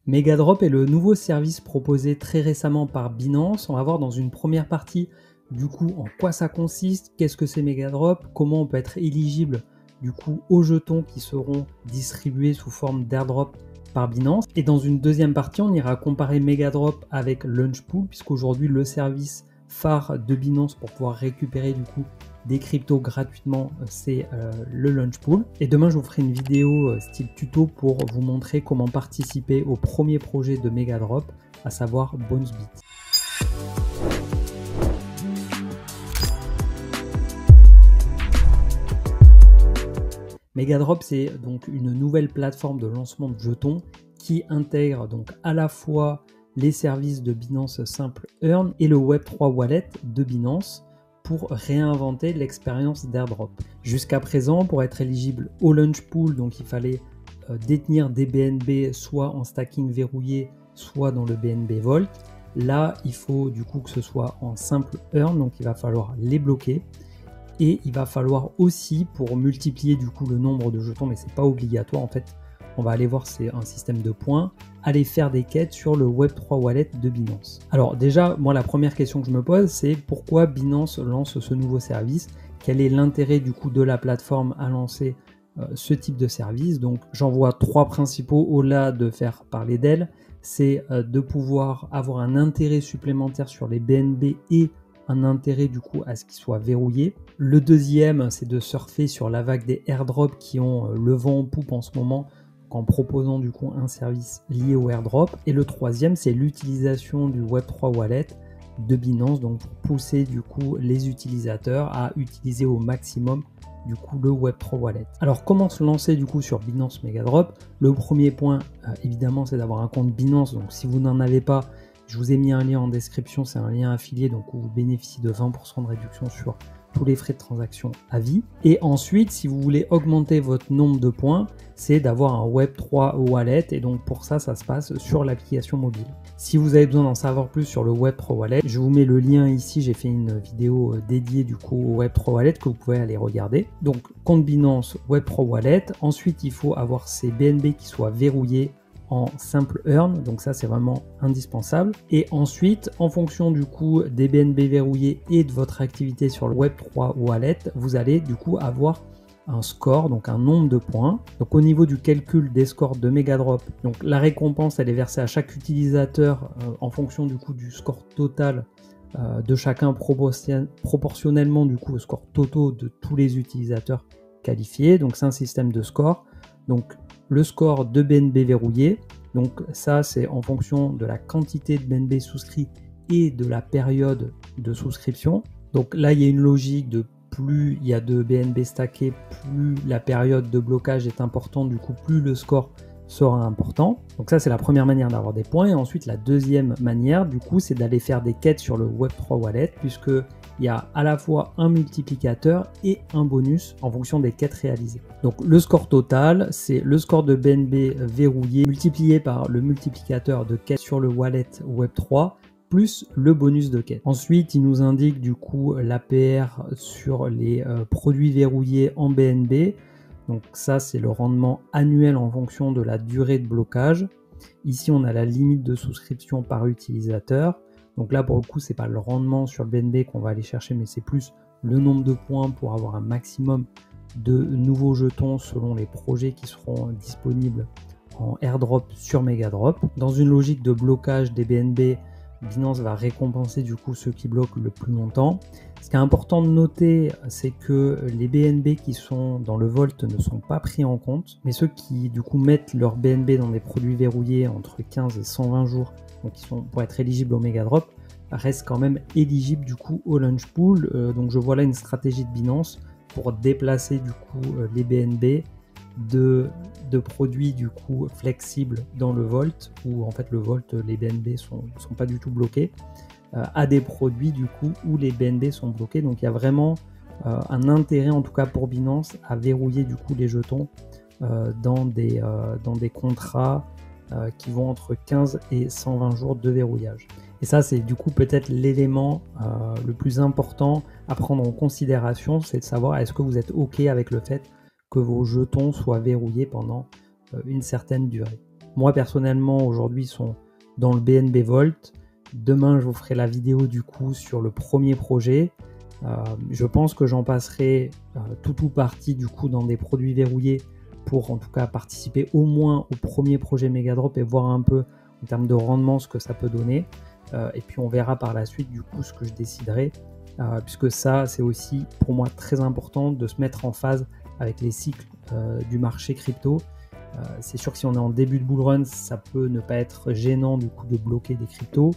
Megadrop est le nouveau service proposé très récemment par Binance. On va voir dans une première partie du coup en quoi ça consiste, qu'est-ce que c'est Megadrop, comment on peut être éligible du coup aux jetons qui seront distribués sous forme d'airdrop par Binance. Et dans une deuxième partie, on ira comparer Megadrop avec Launchpool, puisqu'aujourd'hui le service phare de Binance pour pouvoir récupérer du coup des cryptos gratuitement, c'est le Launchpool. Et demain, je vous ferai une vidéo style tuto pour vous montrer comment participer au premier projet de Megadrop, à savoir BounceBeat. Megadrop, c'est donc une nouvelle plateforme de lancement de jetons qui intègre donc à la fois les services de Binance Simple Earn et le Web3 Wallet de Binance pour réinventer l'expérience d'airdrop. Jusqu'à présent, pour être éligible au Launchpool, donc il fallait détenir des BNB soit en stacking verrouillé, soit dans le BNB Vault. Là, il faut du coup que ce soit en Simple Earn, donc il va falloir les bloquer. Et il va falloir aussi, pour multiplier du coup le nombre de jetons, mais c'est pas obligatoire en fait, on va aller voir, c'est un système de points, aller faire des quêtes sur le Web3 Wallet de Binance. Alors déjà, moi la première question que je me pose, c'est pourquoi Binance lance ce nouveau service? Quel est l'intérêt du coup de la plateforme à lancer ce type de service? Donc j'en vois trois principaux au-delà de faire parler d'elle. C'est de pouvoir avoir un intérêt supplémentaire sur les BNB et un intérêt du coup à ce qu'il soit verrouillé. Le deuxième, c'est de surfer sur la vague des airdrops qui ont le vent en poupe en ce moment, en proposant du coup un service lié au airdrop. Et le troisième, c'est l'utilisation du Web3 Wallet de Binance, donc pour pousser du coup les utilisateurs à utiliser au maximum du coup le Web3 Wallet. Alors comment se lancer du coup sur Binance Megadrop? Le premier point évidemment, c'est d'avoir un compte Binance. Donc si vous n'en avez pas, je vous ai mis un lien en description, c'est un lien affilié, donc où vous bénéficiez de 20% de réduction sur tous les frais de transaction à vie. Et ensuite, si vous voulez augmenter votre nombre de points, c'est d'avoir un Web3 Wallet, et donc pour ça, ça se passe sur l'application mobile. Si vous avez besoin d'en savoir plus sur le Web3 Wallet, je vous mets le lien ici, j'ai fait une vidéo dédiée du coup au Web3 Wallet que vous pouvez aller regarder. Donc compte Binance, Web3 Wallet, ensuite il faut avoir ces BNB qui soient verrouillés en Simple Earn, donc ça c'est vraiment indispensable. Et ensuite, en fonction du coup des BNB verrouillés et de votre activité sur le Web3 Wallet, vous allez du coup avoir un score, donc un nombre de points. Donc au niveau du calcul des scores de Megadrop, donc la récompense elle est versée à chaque utilisateur en fonction du coup du score total de chacun, proportionnellement du coup au score total de tous les utilisateurs qualifiés. Donc c'est un système de score. Donc le score de BNB verrouillé, donc ça c'est en fonction de la quantité de BNB souscrit et de la période de souscription. Donc là il y a une logique de plus il y a de BNB stacké, plus la période de blocage est importante, du coup plus le score sera important. Donc ça c'est la première manière d'avoir des points. Et ensuite la deuxième manière du coup c'est d'aller faire des quêtes sur le Web3 Wallet, puisque il y a à la fois un multiplicateur et un bonus en fonction des quêtes réalisées. Donc le score total, c'est le score de BNB verrouillé multiplié par le multiplicateur de quêtes sur le wallet Web3 plus le bonus de quête. Ensuite, il nous indique du coup l'APR sur les produits verrouillés en BNB. Donc ça, c'est le rendement annuel en fonction de la durée de blocage. Ici, on a la limite de souscription par utilisateur. Donc là, pour le coup, c'est pas le rendement sur le BNB qu'on va aller chercher, mais c'est plus le nombre de points pour avoir un maximum de nouveaux jetons selon les projets qui seront disponibles en airdrop sur Megadrop. Dans une logique de blocage des BNB, Binance va récompenser du coup ceux qui bloquent le plus longtemps. Ce qui est important de noter, c'est que les BNB qui sont dans le Vault ne sont pas pris en compte, mais ceux qui du coup mettent leur BNB dans des produits verrouillés entre 15 et 120 jours, donc qui sont pour être éligibles au Megadrop, restent quand même éligibles du coup au Launchpool. Donc je vois là une stratégie de Binance pour déplacer du coup les BNB de produits du coup flexibles dans le Vault, où en fait le Vault, les BNB sont pas du tout bloqués, à des produits du coup où les BNB sont bloqués. Donc il y a vraiment un intérêt en tout cas pour Binance à verrouiller du coup les jetons dans des contrats qui vont entre 15 et 120 jours de verrouillage. Et ça c'est du coup peut-être l'élément le plus important à prendre en considération, c'est de savoir est-ce que vous êtes OK avec le fait que vos jetons soient verrouillés pendant une certaine durée. moi personnellement aujourd'hui sont dans le BNB Vault. Demain je vous ferai la vidéo du coup sur le premier projet. Je pense que j'en passerai tout ou partie du coup dans des produits verrouillés pour en tout cas participer au moins au premier projet Megadrop et voir un peu en termes de rendement ce que ça peut donner. Et puis on verra par la suite du coup ce que je déciderai, puisque ça c'est aussi pour moi très important de se mettre en phase avec les cycles du marché crypto. C'est sûr que si on est en début de bull run, ça peut ne pas être gênant du coup de bloquer des cryptos.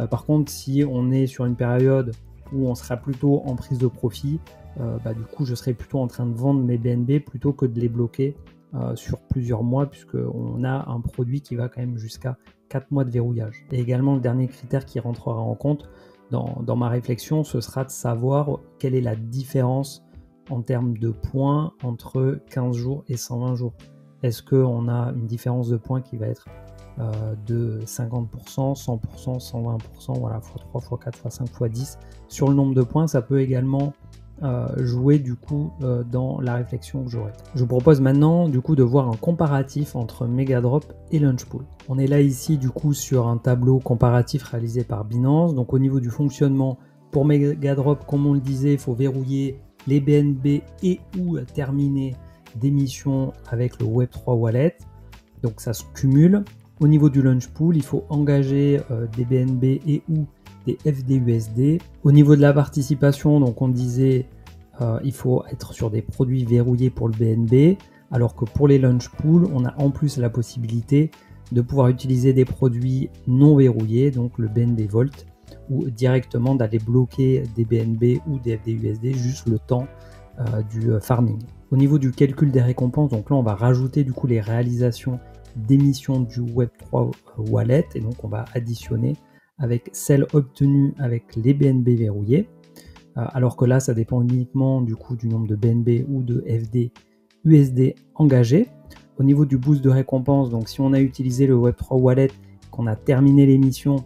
Par contre, si on est sur une période où on sera plutôt en prise de profit, du coup je serai plutôt en train de vendre mes BNB plutôt que de les bloquer sur plusieurs mois, puisqu'on a un produit qui va quand même jusqu'à 4 mois de verrouillage. Et également le dernier critère qui rentrera en compte dans ma réflexion, ce sera de savoir quelle est la différence en termes de points entre 15 jours et 120 jours. Est-ce qu'on a une différence de points qui va être de 50%, 100%, 120%, voilà, x3, x4, x5, x10. Sur le nombre de points, ça peut également jouer du coup dans la réflexion que j'aurai. Je vous propose maintenant du coup de voir un comparatif entre Megadrop et Launchpool. On est là ici du coup sur un tableau comparatif réalisé par Binance. Donc au niveau du fonctionnement, pour Megadrop, comme on le disait, il faut verrouiller les BNB et ou terminer des missions avec le Web3 Wallet. Donc ça se cumule. Au niveau du Launchpool, il faut engager des BNB et ou des FDUSD. Au niveau de la participation, donc on disait il faut être sur des produits verrouillés pour le BNB, alors que pour les Launchpool, on a en plus la possibilité de pouvoir utiliser des produits non verrouillés, donc le BNB Vault, ou directement d'aller bloquer des BNB ou des FDUSD juste le temps du farming. Au niveau du calcul des récompenses, donc là on va rajouter du coup les réalisations d'émissions du Web3 Wallet, et donc on va additionner avec celles obtenues avec les BNB verrouillés, alors que là ça dépend uniquement du coup du nombre de BNB ou de FDUSD engagés. Au niveau du boost de récompense, donc si on a utilisé le Web3 Wallet, qu'on a terminé l'émission,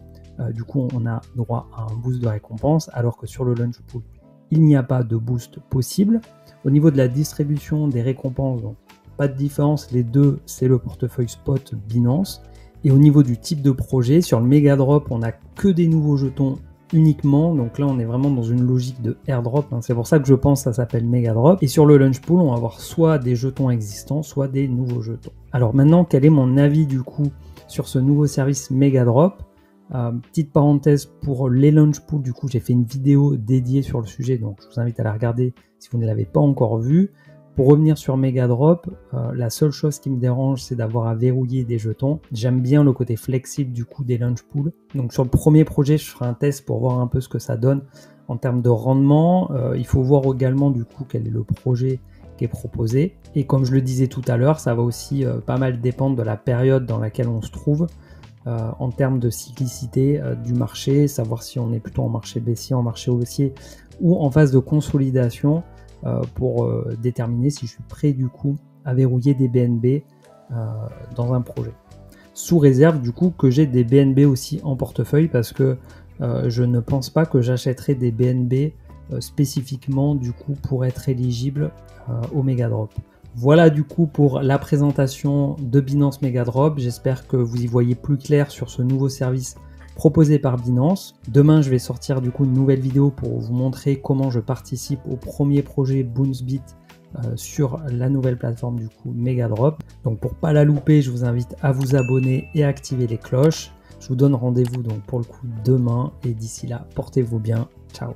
du coup on a droit à un boost de récompense, alors que sur le Launchpool il n'y a pas de boost possible. Au niveau de la distribution des récompenses, donc pas de différence, les deux c'est le portefeuille spot Binance. Et au niveau du type de projet, sur le Megadrop, on n'a que des nouveaux jetons uniquement. Donc là, on est vraiment dans une logique de airdrop. C'est pour ça que je pense que ça s'appelle Megadrop. Et sur le Launchpool, on va avoir soit des jetons existants, soit des nouveaux jetons. Alors maintenant, quel est mon avis du coup sur ce nouveau service Megadrop ? Petite parenthèse pour les Launchpool, du coup, j'ai fait une vidéo dédiée sur le sujet. Donc je vous invite à la regarder si vous ne l'avez pas encore vue. Pour revenir sur Megadrop, la seule chose qui me dérange, c'est d'avoir à verrouiller des jetons. J'aime bien le côté flexible du coup des Launchpool. Donc sur le premier projet, je ferai un test pour voir un peu ce que ça donne en termes de rendement. Il faut voir également du coup quel est le projet qui est proposé. Et comme je le disais tout à l'heure, ça va aussi pas mal dépendre de la période dans laquelle on se trouve en termes de cyclicité du marché, savoir si on est plutôt en marché baissier, en marché haussier ou en phase de consolidation. Pour déterminer si je suis prêt du coup à verrouiller des BNB dans un projet. Sous réserve du coup que j'ai des BNB aussi en portefeuille, parce que je ne pense pas que j'achèterai des BNB spécifiquement du coup pour être éligible au Megadrop. Voilà du coup pour la présentation de Binance Megadrop. J'espère que vous y voyez plus clair sur ce nouveau service proposé par Binance. Demain, je vais sortir du coup une nouvelle vidéo pour vous montrer comment je participe au premier projet Bounce-Beat sur la nouvelle plateforme du coup Megadrop. Donc pour pas la louper, je vous invite à vous abonner et à activer les cloches. Je vous donne rendez-vous donc pour le coup demain, et d'ici là, portez-vous bien. Ciao.